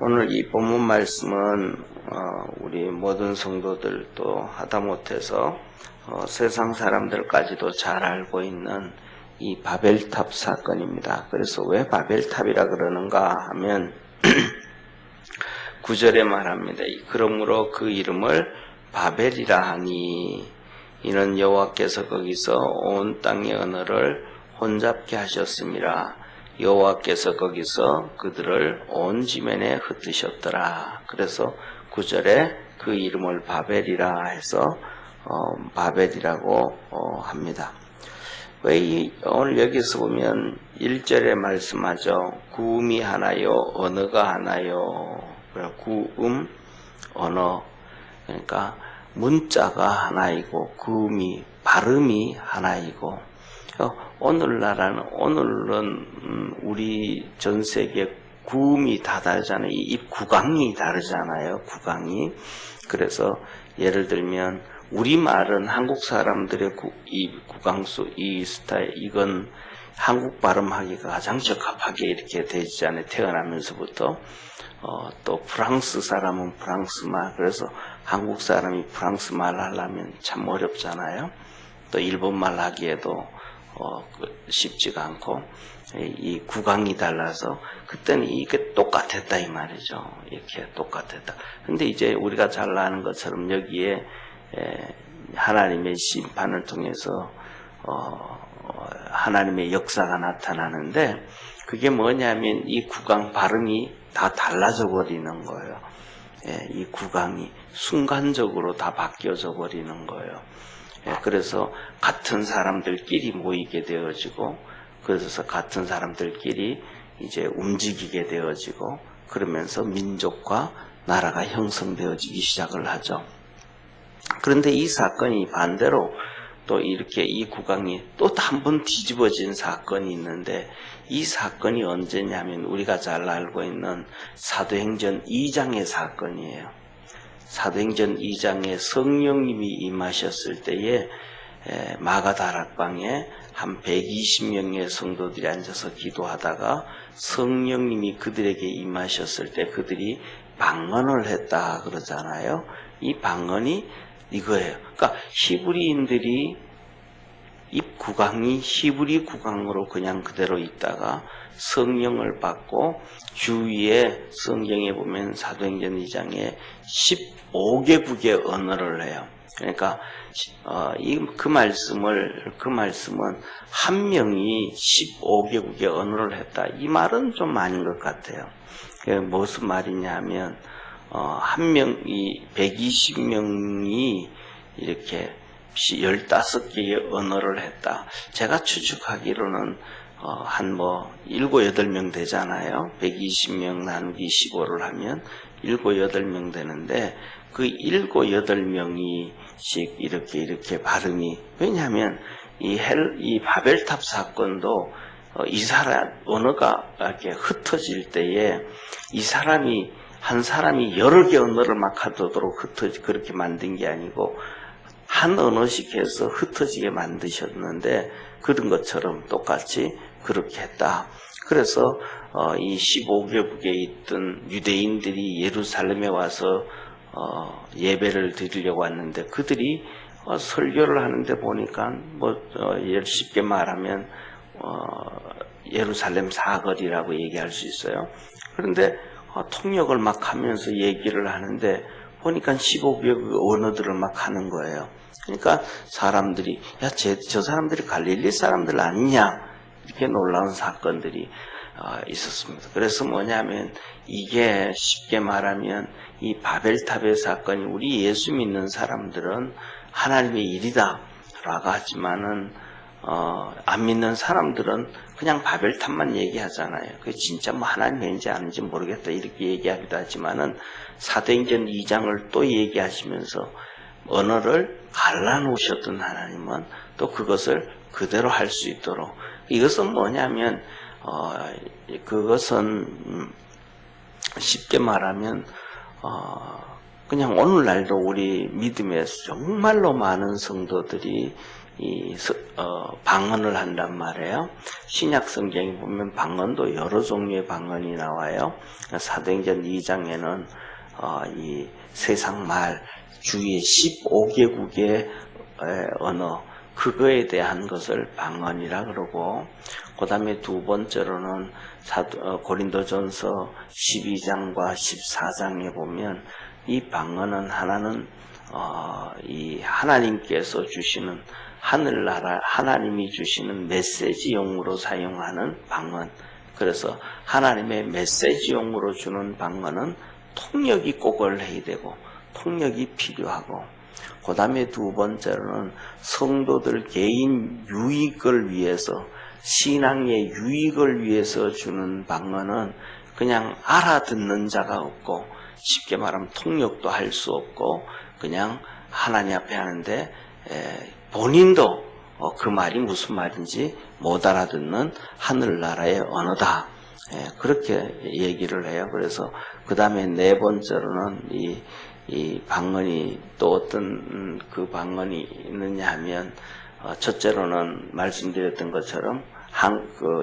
오늘 이 본문 말씀은 우리 모든 성도들 또 하다못해서 세상 사람들까지도 잘 알고 있는 이 바벨탑 사건입니다. 그래서 왜 바벨탑이라 그러는가 하면 9절에 말합니다. 그러므로 그 이름을 바벨이라 하니 이는 여호와께서 거기서 온 땅의 언어를 혼잡게 하셨음이라. 여호와께서 거기서 그들을 온 지면에 흩으셨더라. 그래서 9절에 그 이름을 바벨이라 해서 바벨이라고 합니다. 왜 오늘 여기서 보면 1절에 말씀하죠. 구음이 하나요, 언어가 하나요. 구음, 언어. 그러니까 문자가 하나이고 구음이 발음이 하나이고. 오늘은 우리 전 세계 구음이 다 다르잖아요. 이 구강이 다르잖아요. 구강이. 그래서 예를 들면 우리말은 한국 사람들의 이 구강수, 이 스타일, 이건 한국 발음하기가 가장 적합하게 이렇게 되잖아요. 태어나면서부터. 또 프랑스 사람은 프랑스 말, 그래서 한국 사람이 프랑스 말 하려면 참 어렵잖아요. 또 일본 말 하기에도 쉽지가 않고, 이 구강이 달라서, 그때는 이게 똑같았다, 이 말이죠. 이렇게 똑같았다. 근데 이제 우리가 잘 아는 것처럼 여기에, 하나님의 심판을 통해서, 하나님의 역사가 나타나는데, 그게 뭐냐면 이 구강 발음이 다 달라져 버리는 거예요. 이 구강이 순간적으로 다 바뀌어져 버리는 거예요. 그래서 같은 사람들끼리 모이게 되어지고, 그래서 같은 사람들끼리 이제 움직이게 되어지고, 그러면서 민족과 나라가 형성되어지기 시작을 하죠. 그런데 이 사건이 반대로 또 이렇게 이 구강이 또 한 번 뒤집어진 사건이 있는데, 이 사건이 언제냐면 우리가 잘 알고 있는 사도행전 2장의 사건이에요. 사도행전 2장에 성령님이 임하셨을 때에 마가다락방에 한 120명의 성도들이 앉아서 기도하다가 성령님이 그들에게 임하셨을 때 그들이 방언을 했다 그러잖아요. 이 방언이 이거예요. 그러니까 히브리인들이 이 구강이 히브리 구강으로 그냥 그대로 있다가 성령을 받고 주위에 성경에 보면 사도행전 2장에 15개국의 언어를 해요. 그러니까 그 말씀은 한 명이 15개국의 언어를 했다. 이 말은 좀 아닌 것 같아요. 무슨 말이냐 하면 한 명이 120명이 이렇게 15개의 언어를 했다. 제가 추측하기로는 한 7, 8명 되잖아요. 120명 나누기 15를 하면 7, 8명 되는데 그 7, 8명이씩 이렇게 발음이, 왜냐하면 이 바벨탑 사건도 언어가 이렇게 흩어질 때에 한 사람이 여러 개 언어를 막 하도록 그렇게 만든 게 아니고 한 언어씩 해서 흩어지게 만드셨는데, 그런 것처럼 똑같이 그렇게 했다. 그래서 이 15개국에 있던 유대인들이 예루살렘에 와서 예배를 드리려고 왔는데, 그들이 설교를 하는데 보니까 쉽게 말하면 예루살렘 사거리라고 얘기할 수 있어요. 그런데 통역을 막 하면서 얘기를 하는데 보니까 15개국 언어들을 막 하는 거예요. 그러니까 사람들이 저 사람들이 갈릴리 사람들 아니냐, 이렇게 놀라운 사건들이 있었습니다. 그래서 뭐냐면 이게 쉽게 말하면 이 바벨탑의 사건이 우리 예수 믿는 사람들은 하나님의 일이다 라고 하지만은 안 믿는 사람들은 그냥 바벨탑만 얘기하잖아요. 그게 진짜 하나님의 일인지 아닌지 모르겠다 이렇게 얘기하기도 하지만은 사도행전 2장을 또 얘기하시면서 언어를 갈라놓으셨던 하나님은 또 그것을 그대로 할 수 있도록, 이것은 뭐냐면 그것은 쉽게 말하면 그냥 오늘날도 우리 믿음에 정말로 많은 성도들이 방언을 한단 말이에요. 신약 성경에 보면 방언도 여러 종류의 방언이 나와요. 사도행전 2장에는 이 세상 말 주위의 15개국의 언어 그거에 대한 것을 방언이라 그러고, 그 다음에 두 번째로는 고린도전서 12장과 14장에 보면 이 방언은 하나는 이 하나님께서 주시는 하늘나라 하나님이 주시는 메시지용으로 사용하는 방언. 그래서 하나님의 메시지용으로 주는 방언은 통역이 꼭을 해야 되고 통역이 필요하고, 그 다음에 두 번째로는 성도들 개인 유익을 위해서, 신앙의 유익을 위해서 주는 방언은 그냥 알아듣는 자가 없고, 쉽게 말하면 통역도 할 수 없고 그냥 하나님 앞에 하는데 본인도 그 말이 무슨 말인지 못 알아듣는 하늘나라의 언어다. 그렇게 얘기를 해요. 그래서 그 다음에 네 번째로는 이 방언이 또 어떤 그 방언이 있느냐 하면, 첫째로는 말씀드렸던 것처럼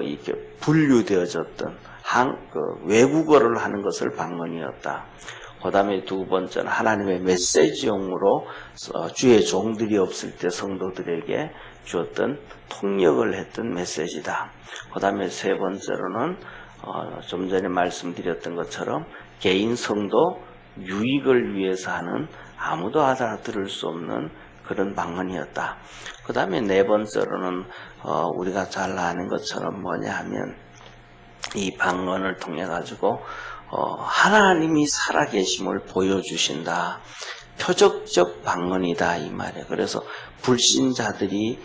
이렇게 분류되어졌던 외국어를 하는 것을 방언이었다. 그 다음에 두 번째는 하나님의 메시지용으로 주의 종들이 없을 때 성도들에게 주었던 통역을 했던 메시지다. 그 다음에 세 번째로는 좀 전에 말씀드렸던 것처럼 개인 성도 유익을 위해서 하는 아무도 알아들을 수 없는 그런 방언이었다. 그 다음에 네 번째로는 우리가 잘 아는 것처럼 뭐냐 하면 이 방언을 통해 가지고 하나님이 살아계심을 보여주신다. 표적적 방언이다 이 말이에요. 그래서 불신자들이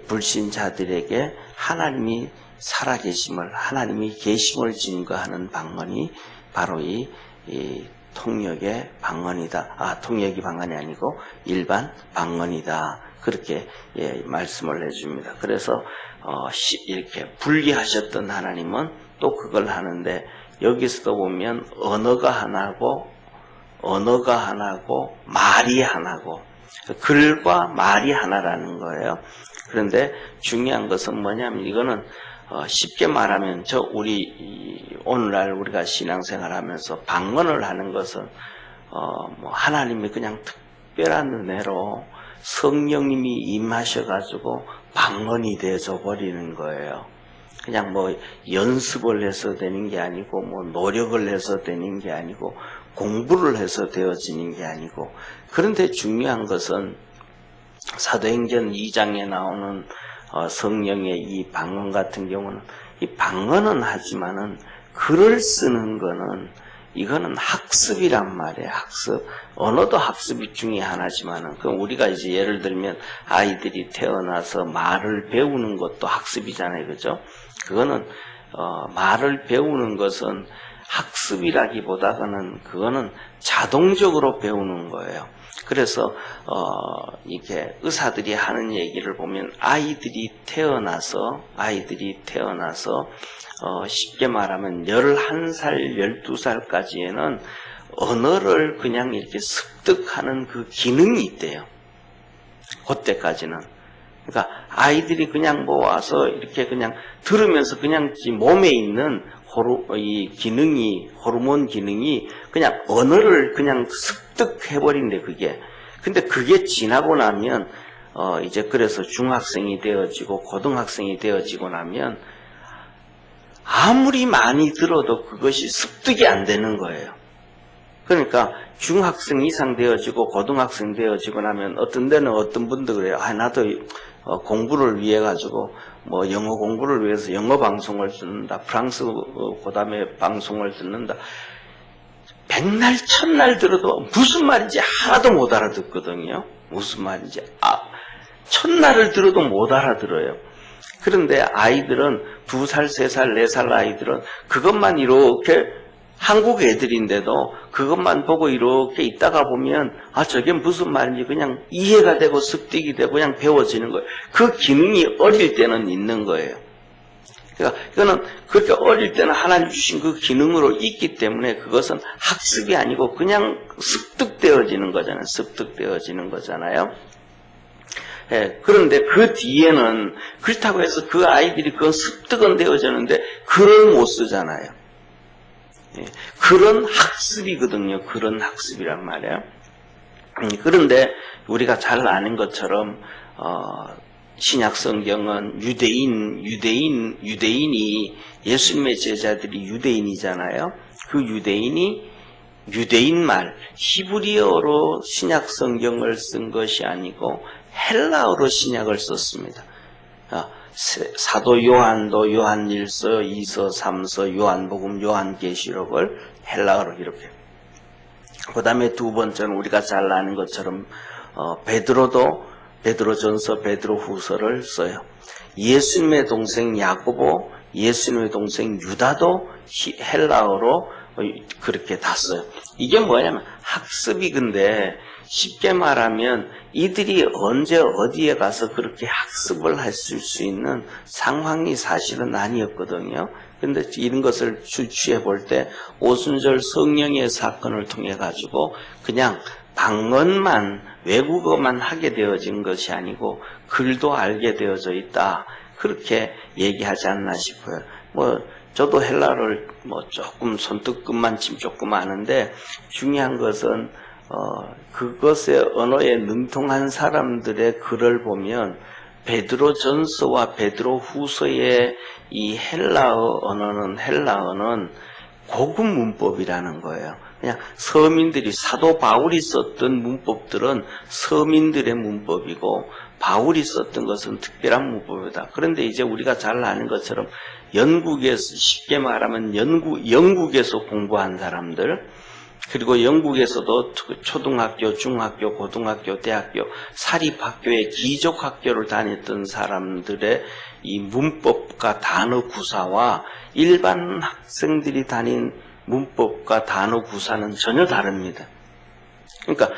불신자들에게 하나님이 살아계심을, 하나님이 계심을 증거하는 방언이 바로 이 통역의 방언이다. 통역이 방언이 아니고 일반 방언이다. 그렇게 말씀을 해줍니다. 그래서 이렇게 분리하셨던 하나님은 또 그걸 하는데, 여기서도 보면 언어가 하나고 말이 하나고 글과 말이 하나라는 거예요. 그런데 중요한 것은 뭐냐면, 이거는 쉽게 말하면 우리 오늘날 우리가 신앙생활하면서 방언을 하는 것은 하나님이 그냥 특별한 은혜로 성령님이 임하셔가지고 방언이 되어져 버리는 거예요. 그냥 연습을 해서 되는 게 아니고, 노력을 해서 되는 게 아니고, 공부를 해서 되어지는 게 아니고. 그런데 중요한 것은 사도행전 2장에 나오는 성령의 이 방언 같은 경우는, 이 방언은 하지만은 글을 쓰는 거는 이거는 학습이란 말이에요. 학습. 언어도 학습 중에 하나지만은, 그럼 우리가 이제 예를 들면 아이들이 태어나서 말을 배우는 것도 학습이잖아요. 그죠? 그거는, 말을 배우는 것은 학습이라기보다는 그거는 자동적으로 배우는 거예요. 그래서, 이렇게 의사들이 하는 얘기를 보면 아이들이 태어나서 쉽게 말하면 11살, 12살까지에는 언어를 그냥 이렇게 습득하는 그 기능이 있대요. 그때까지는. 그러니까 아이들이 그냥 와서 이렇게 그냥 들으면서 그냥 몸에 있는 호르몬 기능이 그냥 언어를 그냥 습득해버린대, 그게. 근데 그게 지나고 나면, 이제 그래서 중학생이 되어지고 고등학생이 되어지고 나면 아무리 많이 들어도 그것이 습득이 안 되는 거예요. 그러니까 중학생 이상 되어지고 고등학생 되어지고 나면 어떤 데는 어떤 분들 그래요. 나도 공부를 위해 가지고 영어 공부를 위해서 영어 방송을 듣는다. 프랑스 그다음에 방송을 듣는다. 백날 천날 들어도 무슨 말인지 하나도 못 알아듣거든요. 무슨 말인지 천날을 들어도 못 알아들어요. 그런데 아이들은 2살, 3살, 4살 아이들은 그것만 이렇게 한국 애들인데도 그것만 보고 이렇게 있다가 보면 저게 무슨 말인지 그냥 이해가 되고 습득이 되고 그냥 배워지는 거예요. 그 기능이 어릴 때는 있는 거예요. 그러니까 이거는 그렇게 어릴 때는 하나님 주신 그 기능으로 있기 때문에 그것은 학습이 아니고 그냥 습득되어지는 거잖아요. 습득되어지는 거잖아요. 예, 그런데 그 뒤에는 그렇다고 해서 그 아이들이 그건 습득은 되어지는데 글을 못 쓰잖아요. 예, 그런 학습이거든요. 그런 학습이란 말이에요. 그런데 우리가 잘 아는 것처럼 신약 성경은 유대인이 예수님의 제자들이 유대인이잖아요. 그 유대인 말 히브리어로 신약 성경을 쓴 것이 아니고 헬라어로 신약을 썼습니다. 사도 요한도 요한 1서, 2서, 3서, 요한복음, 요한계시록을 헬라어로 이렇게. 그 다음에 두 번째는 우리가 잘 아는 것처럼 베드로도 베드로전서, 베드로후서를 써요. 예수님의 동생 야고보, 예수님의 동생 유다도 헬라어로 그렇게 다 써요. 이게 뭐냐면 학습이 근데 쉽게 말하면 이들이 언제 어디에 가서 그렇게 학습을 했을 수 있는 상황이 사실은 아니었거든요. 근데 이런 것을 추취해 볼 때 오순절 성령의 사건을 통해 가지고 그냥 방언만 외국어만 하게 되어진 것이 아니고 글도 알게 되어져 있다. 그렇게 얘기하지 않나 싶어요. 저도 헬라어를 조금 손톱끝만 조금 아는데 중요한 것은 그것의 언어에 능통한 사람들의 글을 보면 베드로전서와 베드로후서의 이 헬라어는 고급 문법이라는 거예요. 그냥 서민들이 사도 바울이 썼던 문법들은 서민들의 문법이고 바울이 썼던 것은 특별한 문법이다. 그런데 이제 우리가 잘 아는 것처럼 영국에서 쉽게 말하면 영국에서 공부한 사람들 그리고 영국에서도 초등학교, 중학교, 고등학교, 대학교, 사립학교에 기족학교를 다녔던 사람들의 이 문법과 단어 구사와 일반 학생들이 다닌 문법과 단어 구사는 전혀 다릅니다. 그러니까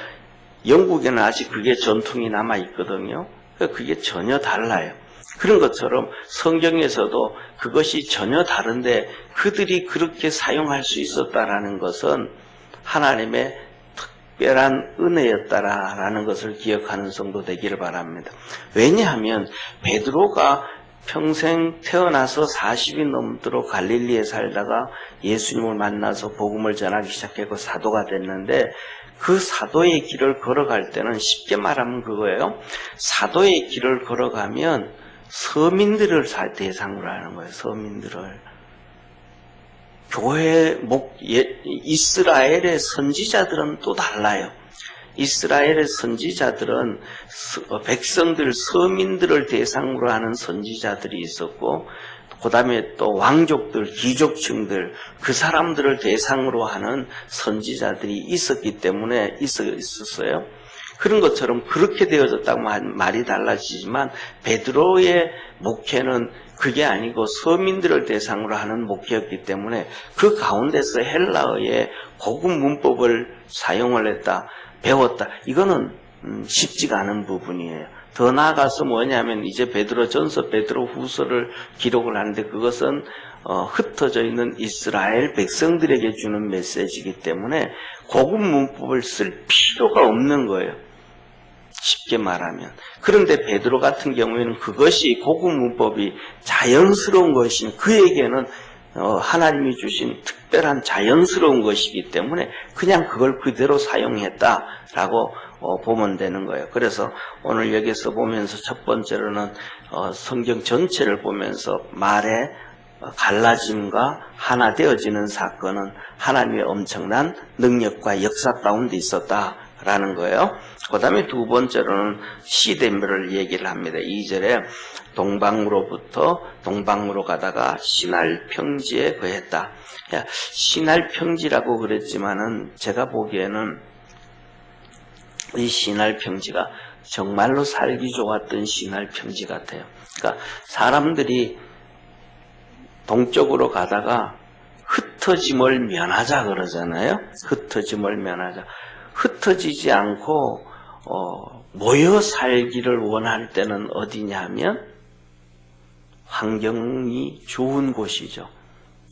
영국에는 아직 그게 전통이 남아 있거든요. 그게 전혀 달라요. 그런 것처럼 성경에서도 그것이 전혀 다른데 그들이 그렇게 사용할 수 있었다라는 것은 하나님의 특별한 은혜였다라는 것을 기억하는 성도 되기를 바랍니다. 왜냐하면 베드로가 평생 태어나서 40이 넘도록 갈릴리에 살다가 예수님을 만나서 복음을 전하기 시작했고 사도가 됐는데 그 사도의 길을 걸어갈 때는 쉽게 말하면 그거예요. 사도의 길을 걸어가면 서민들을 대상으로 하는 거예요. 서민들을. 이스라엘의 선지자들은 또 달라요. 이스라엘의 선지자들은 백성들, 서민들을 대상으로 하는 선지자들이 있었고 그 다음에 또 왕족들, 귀족층들 그 사람들을 대상으로 하는 선지자들이 있었기 때문에 있었어요. 그런 것처럼 그렇게 되어졌다고 말이 달라지지만 베드로의 목회는 그게 아니고 서민들을 대상으로 하는 목회였기 때문에 그 가운데서 헬라어의 고급 문법을 사용을 했다. 배웠다. 이거는 쉽지가 않은 부분이에요. 더 나아가서 뭐냐면 이제 베드로전서, 베드로후서를 기록을 하는데 그것은 흩어져 있는 이스라엘 백성들에게 주는 메시지이기 때문에 고급 문법을 쓸 필요가 없는 거예요. 쉽게 말하면. 그런데 베드로 같은 경우에는 그것이 고급 문법이 자연스러운 것이 그에게는 하나님이 주신 특별한 자연스러운 것이기 때문에 그냥 그걸 그대로 사용했다라고 보면 되는 거예요. 그래서 오늘 여기서 보면서 첫 번째로는 성경 전체를 보면서 말의 갈라짐과 하나 되어지는 사건은 하나님의 엄청난 능력과 역사 가운데 있었다라는 거예요. 그 다음에 두 번째로는 시대별을 얘기를 합니다. 2절에 동방으로부터 동방으로 가다가 시날 평지에 거했다. 시날 평지라고 그랬지만은 제가 보기에는 이 시날 평지가 정말로 살기 좋았던 시날 평지 같아요. 그러니까 사람들이 동쪽으로 가다가 흩어짐을 면하자 그러잖아요. 흩어짐을 면하자. 흩어지지 않고 모여 살기를 원할 때는 어디냐면 환경이 좋은 곳이죠.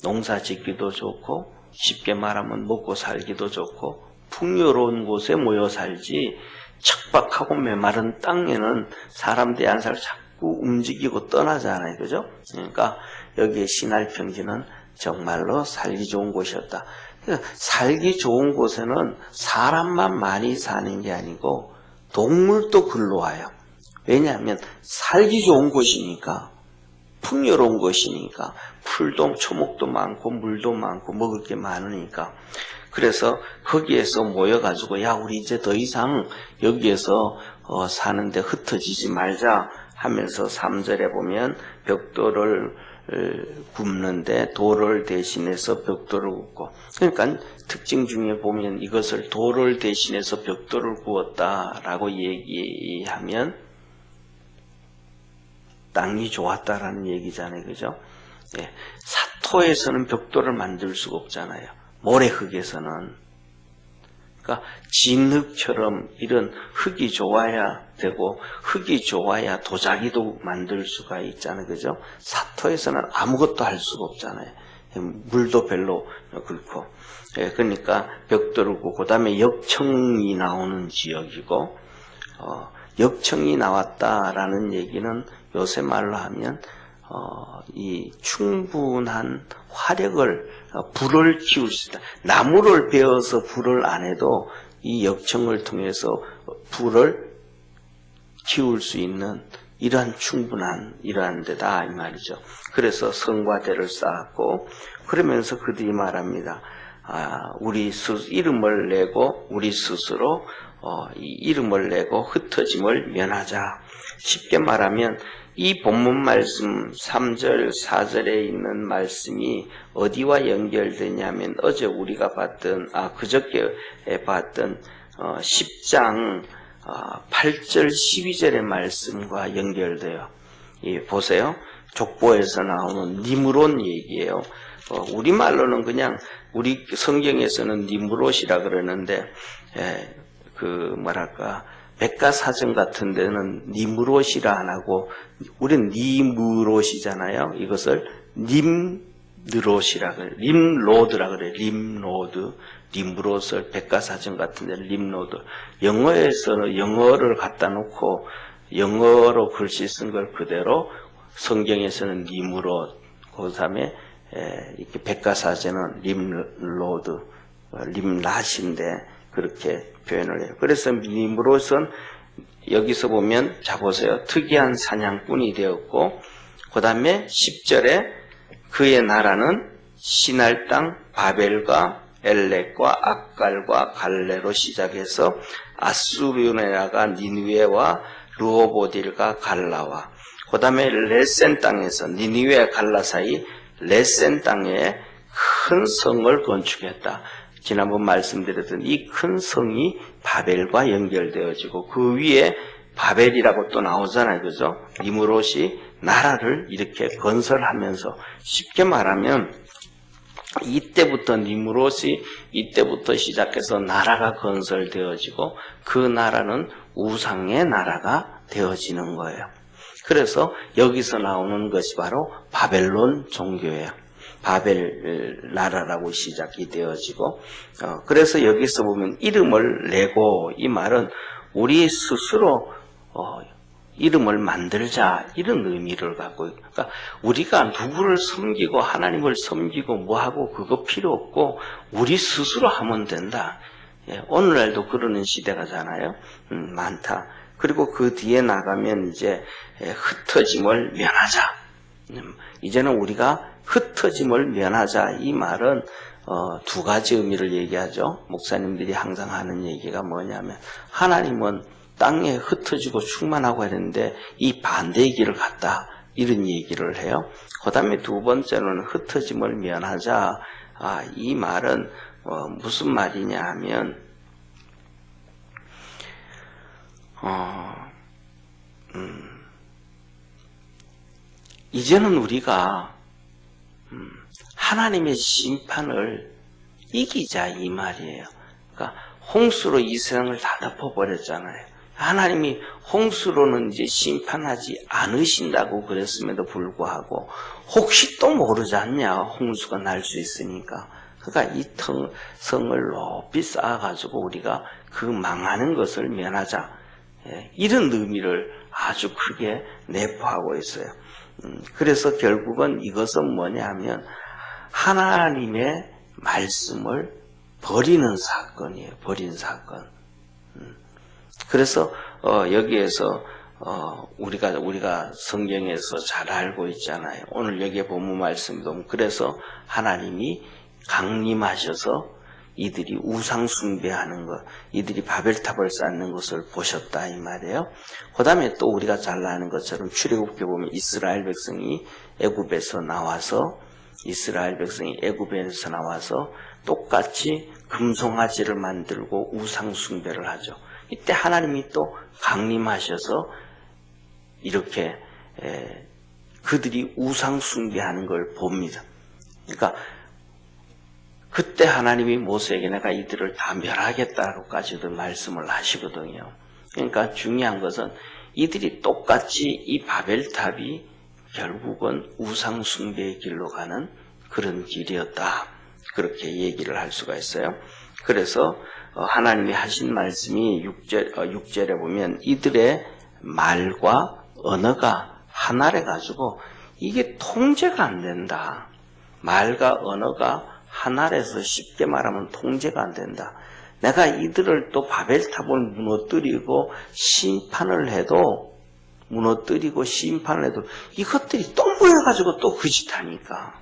농사 짓기도 좋고 쉽게 말하면 먹고 살기도 좋고 풍요로운 곳에 모여 살지 척박하고 메마른 땅에는 사람들이 안 살고 자꾸 움직이고 떠나잖아요. 그죠? 그러니까 여기에 신할 평지는 정말로 살기 좋은 곳이었다. 그러니까 살기 좋은 곳에는 사람만 많이 사는 게 아니고 동물도 글로 와요. 왜냐하면 살기 좋은 곳이니까, 풍요로운 곳이니까, 풀도 초목도 많고 물도 많고 먹을 게 많으니까. 그래서 거기에서 모여가지고 야 우리 이제 더 이상 여기에서 사는데 흩어지지 말자 하면서 3절에 보면 벽돌을 굽는데 돌을 대신해서 벽돌을 굽고, 그러니까 특징 중에 보면 이것을 돌을 대신해서 벽돌을 구웠다라고 얘기하면 땅이 좋았다라는 얘기잖아요. 그죠? 예. 사토에서는 벽돌을 만들 수가 없잖아요. 모래흙에서는. 그러니까 진흙처럼 이런 흙이 좋아야 되고 흙이 좋아야 도자기도 만들 수가 있잖아요. 그죠? 사토에서는 아무것도 할 수가 없잖아요. 물도 별로 그렇고. 예, 그러니까 벽돌을 굽고 그다음에 역청이 나오는 지역이고 역청이 나왔다라는 얘기는 요새 말로 하면 이 충분한 화력을 불을 키울 수 있다. 나무를 베어서 불을 안 해도 이 역청을 통해서 불을 키울 수 있는 이러한 충분한 이러한 데다 이 말이죠. 그래서 성과대를 쌓았고 그러면서 그들이 말합니다. 우리 이름을 내고 우리 스스로 이 이름을 내고 흩어짐을 면하자. 쉽게 말하면 이 본문 말씀 3절 4절에 있는 말씀이 어디와 연결되냐면 어제 우리가 봤던 그저께 봤던 10장 8절 12절의 말씀과 연결돼요. 보세요. 족보에서 나오는 니므롯 얘기예요. 우리말로는 그냥 우리 성경에서는 니므롯이라 그러는데 백과사전 같은 데는 니므롯이라 안 하고 우리는 니므롯이잖아요. 이것을 림드롯이라 그래요. 림로드라 그래요. 림로드. 니므롯을 백과사전 같은 데는 림로드. 영어에서는 영어를 갖다 놓고 영어로 글씨 쓴 걸 그대로 성경에서는 니므롯. 그 다음에 이렇게 백과사전은 림로드, 림라시인데 그렇게 표현을 해요. 그래서 니므롯은 여기서 보면 자 보세요. 특이한 사냥꾼이 되었고 그 다음에 10절에 그의 나라는 시날 땅 바벨과 엘렉과 악갈과 갈레로 시작해서 아수르네라가 니느웨와 르호보딜과 갈라와 그 다음에 레센 땅에서 니느웨와 갈라 사이 레센 땅에 큰 성을 건축했다. 지난번 말씀드렸던 이 큰 성이 바벨과 연결되어지고 그 위에 바벨이라고 또 나오잖아요. 그죠? 니므롯이 나라를 이렇게 건설하면서 쉽게 말하면 이때부터 니므롯이 이때부터 시작해서 나라가 건설되어지고 그 나라는 우상의 나라가 되어지는 거예요. 그래서 여기서 나오는 것이 바로 바벨론 종교예요. 바벨 나라라고 시작이 되어지고 그래서 여기서 보면 이름을 내고 이 말은 우리 스스로 이름을 만들자 이런 의미를 갖고 있고 그러니까 우리가 누구를 섬기고 하나님을 섬기고 뭐하고 그거 필요 없고 우리 스스로 하면 된다. 오늘날도 그러는 시대가잖아요. 많다. 그리고 그 뒤에 나가면 이제 흩어짐을 면하자. 이제는 우리가 흩어짐을 면하자 이 말은 두 가지 의미를 얘기하죠. 목사님들이 항상 하는 얘기가 뭐냐면 하나님은 땅에 흩어지고 충만하고 했는데 이 반대의 길을 갔다 이런 얘기를 해요. 그 다음에 두 번째로는 흩어짐을 면하자. 이 말은 무슨 말이냐 하면 이제는 우리가 하나님의 심판을 이기자 이 말이에요. 그러니까 홍수로 이 세상을 다 덮어버렸잖아요. 하나님이 홍수로는 이제 심판하지 않으신다고 그랬음에도 불구하고 혹시 또 모르지 않냐 홍수가 날 수 있으니까 그러니까 이 성을 높이 쌓아가지고 우리가 그 망하는 것을 면하자. 이런 의미를 아주 크게 내포하고 있어요. 그래서 결국은 이것은 뭐냐 하면 하나님의 말씀을 버리는 사건이에요. 버린 사건. 그래서 여기에서 우리가 성경에서 잘 알고 있잖아요. 오늘 여기에 본문 말씀도 그래서 하나님이 강림하셔서 이들이 우상 숭배하는 것, 이들이 바벨탑을 쌓는 것을 보셨다 이 말이에요. 그 다음에 또 우리가 잘 아는 것처럼 출애굽기에 보면 이스라엘 백성이 애굽에서 나와서 똑같이 금송아지를 만들고 우상 숭배를 하죠. 이때 하나님이 또 강림하셔서 이렇게 그들이 우상 숭배하는 걸 봅니다. 그러니까 그때 하나님이 모세에게 내가 이들을 다 멸하겠다고까지도 말씀을 하시거든요. 그러니까 중요한 것은 이들이 똑같이 이 바벨탑이 결국은 우상 숭배의 길로 가는 그런 길이었다. 그렇게 얘기를 할 수가 있어요. 그래서 하나님이 하신 말씀이 6절에 보면 이들의 말과 언어가 하나래 가지고 이게 통제가 안 된다. 말과 언어가 하나라서 쉽게 말하면 통제가 안 된다. 내가 이들을 또 바벨탑을 무너뜨리고 심판을 해도 이것들이 또 모여가지고 또 그 짓 하니까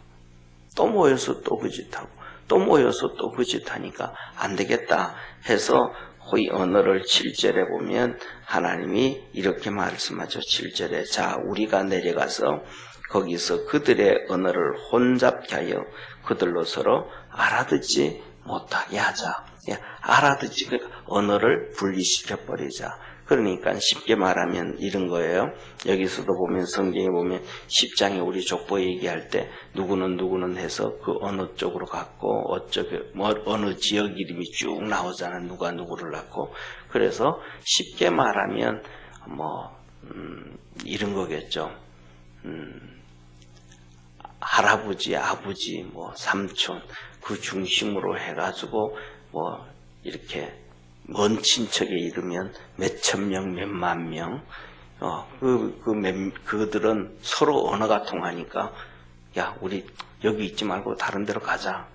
또 모여서 또 그 짓 하고 또 모여서 또 그 짓 하니까 안 되겠다 해서 이 언어를 7절에 보면 하나님이 이렇게 말씀하죠. 7절에 자 우리가 내려가서 거기서 그들의 언어를 혼잡케 하여 그들로 서로 알아듣지 못하게 하자. 알아듣지 언어를 분리시켜버리자. 그러니까 쉽게 말하면 이런 거예요. 여기서도 보면 성경에 보면 10장에 우리 족보 얘기할 때 누구는 해서 그 어느 쪽으로 갔고 어느 지역 이름이 쭉 나오잖아. 누가 누구를 낳고. 그래서 쉽게 말하면 이런 거겠죠. 할아버지, 아버지, 삼촌 그 중심으로 해가지고 이렇게 먼 친척에 이르면 몇천 명, 몇만 명, 그들은 서로 언어가 통하니까, 야, 우리 여기 있지 말고 다른 데로 가자.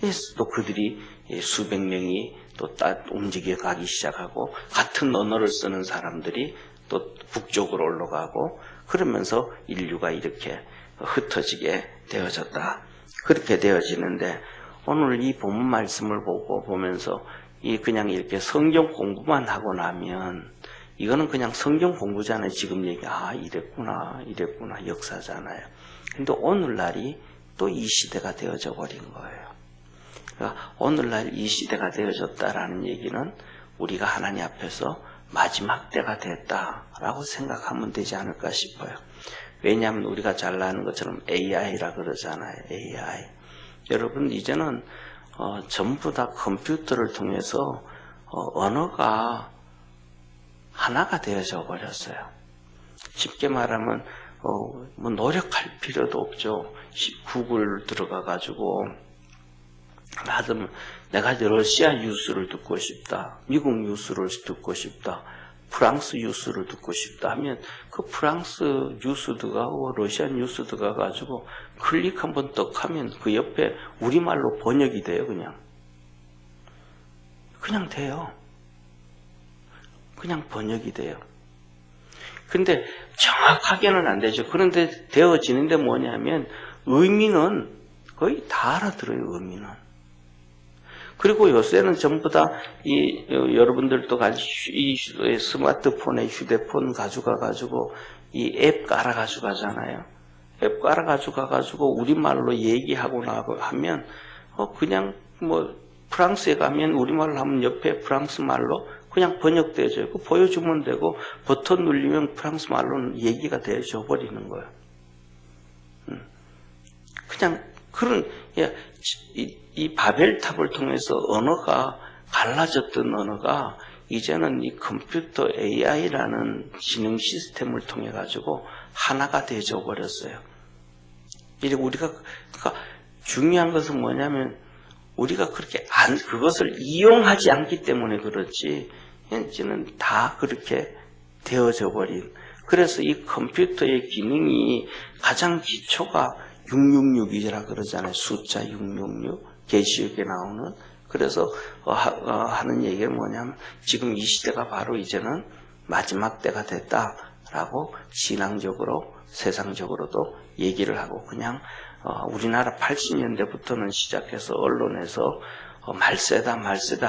해서 또 그들이 수백 명이 또 움직여 가기 시작하고, 같은 언어를 쓰는 사람들이 또 북쪽으로 올라가고, 그러면서 인류가 이렇게 흩어지게 되어졌다. 그렇게 되어지는데, 오늘 이 본문 말씀을 보면서, 그냥 이렇게 성경 공부만 하고 나면 이거는 그냥 성경 공부잖아요. 지금 이랬구나 역사잖아요. 근데 오늘날이 또 이 시대가 되어져 버린 거예요. 그러니까 오늘날 이 시대가 되어졌다라는 얘기는 우리가 하나님 앞에서 마지막 때가 됐다라고 생각하면 되지 않을까 싶어요. 왜냐하면 우리가 잘 아는 것처럼 AI라 그러잖아요. AI. 여러분 이제는 전부 다 컴퓨터를 통해서 언어가 하나가 되어져 버렸어요. 쉽게 말하면 노력할 필요도 없죠. 구글 들어가 가지고 내가 러시아 뉴스를 듣고 싶다, 미국 뉴스를 듣고 싶다, 프랑스 뉴스를 듣고 싶다 하면 그 프랑스 뉴스 들어가고 러시아 뉴스 들어가 가지고 클릭 한번 떡 하면 그 옆에 우리말로 번역이 돼요. 그냥 돼요. 그냥 번역이 돼요. 근데 정확하게는 안 되죠. 그런데 되어지는데 뭐냐면 의미는 거의 다 알아들어요. 의미는. 그리고 요새는 전부 다 여러분들도 이 스마트폰에 휴대폰 가지고 이 앱 깔아가지고 가잖아요. 앱 깔아가지고 가지고 우리말로 얘기하고 나고 하면 그냥 프랑스에 가면 우리말로 하면 옆에 프랑스 말로 그냥 번역되어져요. 보여주면 되고 버튼 누르면 프랑스 말로는 얘기가 되어져 버리는 거예요. 그냥 이 바벨탑을 통해서 언어가 갈라졌던 언어가 이제는 이 컴퓨터 AI라는 지능 시스템을 통해 가지고 하나가 되어져 버렸어요. 이제 그러니까 중요한 것은 뭐냐면 우리가 그렇게 그것을 이용하지 않기 때문에 그렇지, 현재는 다 그렇게 되어져 버린. 그래서 이 컴퓨터의 기능이 가장 기초가 666이라 그러잖아요. 숫자 666, 계시록에 나오는. 그래서 하는 얘기가 뭐냐면 지금 이 시대가 바로 이제는 마지막 때가 됐다라고 신앙적으로 세상적으로도 얘기를 하고, 그냥 우리나라 80년대부터는 시작해서 언론에서 말세다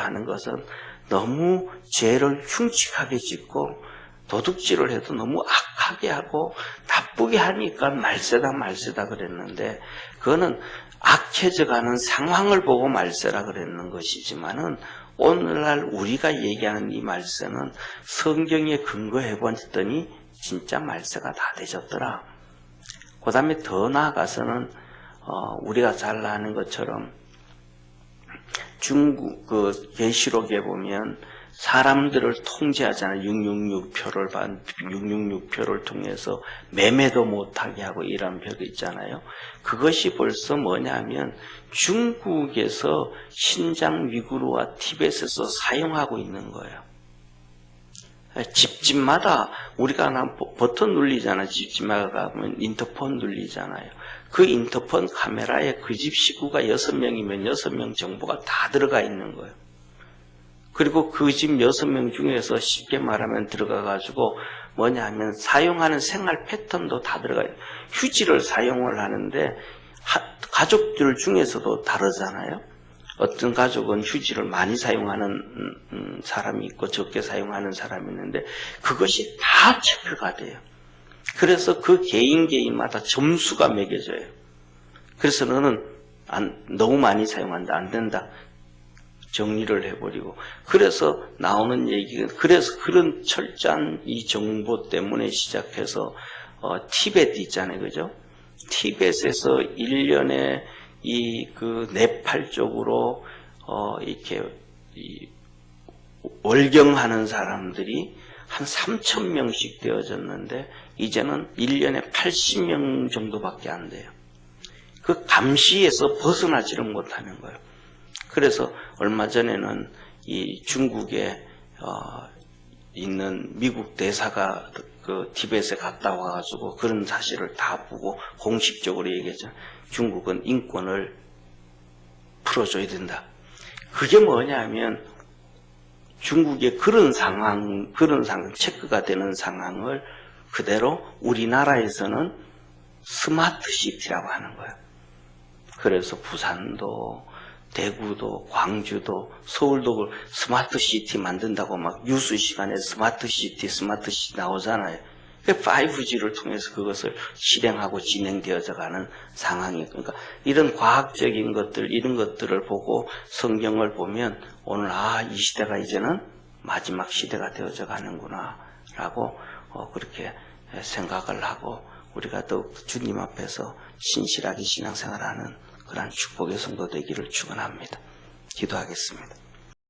하는 것은 너무 죄를 흉측하게 짓고 도둑질을 해도 너무 악하게 하고 나쁘게 하니까 말세다 그랬는데, 그거는 악해져가는 상황을 보고 말세라 그랬는 것이지만은 오늘날 우리가 얘기하는 이 말세는 성경에 근거해 봤더니 진짜 말세가 다 되졌더라. 그 다음에 더 나아가서는 우리가 잘 아는 것처럼 중국 그 계시록에 보면 사람들을 통제하잖아요. 666표를 통해서 매매도 못하게 하고 이런 표도 있잖아요. 그것이 벌써 뭐냐면 중국에서 신장 위구르와 티벳에서 사용하고 있는 거예요. 집집마다 우리가 버튼 눌리잖아요. 집집마다 가면 인터폰 눌리잖아요. 그 인터폰 카메라에 그 집 식구가 6명이면 6명 정보가 다 들어가 있는 거예요. 그리고 그 집 6명 중에서 쉽게 말하면 들어가가지고 뭐냐 하면 사용하는 생활 패턴도 다 들어가요. 휴지를 사용을 하는데 가족들 중에서도 다르잖아요. 어떤 가족은 휴지를 많이 사용하는 사람이 있고 적게 사용하는 사람이 있는데 그것이 다 체크가 돼요. 그래서 그 개인마다 점수가 매겨져요. 그래서 너는 너무 많이 사용한다, 안 된다. 정리를 해버리고. 그래서 나오는 얘기가, 그래서 그런 철저한 이 정보 때문에 시작해서 티벳 있잖아요, 그죠? 티벳에서 1년에 그 네팔 쪽으로 이렇게 월경하는 사람들이 한 3,000명씩 되어졌는데 이제는 1년에 80명 정도밖에 안 돼요. 그 감시에서 벗어나지를 못하는 거예요. 그래서 얼마 전에는 이 중국에 있는 미국 대사가 그 티벳에 갔다 와가지고 그런 사실을 다 보고 공식적으로 얘기했죠. 중국은 인권을 풀어줘야 된다. 그게 뭐냐면 중국의 그런 상황 체크가 되는 상황을 그대로 우리나라에서는 스마트 시티라고 하는 거예요. 그래서 부산도 대구도 광주도 서울도 스마트 시티 만든다고 막 뉴스 시간에 스마트 시티 나오잖아요. 5G를 통해서 그것을 실행하고 진행되어져 가는 상황이에요. 그러니까 이런 과학적인 것들, 이런 것들을 보고 성경을 보면 오늘 이 시대가 이제는 마지막 시대가 되어져 가는구나 라고 그렇게 생각을 하고 우리가 더욱 주님 앞에서 신실하게 신앙생활하는 그러한 축복의 성도 되기를 축원합니다. 기도하겠습니다.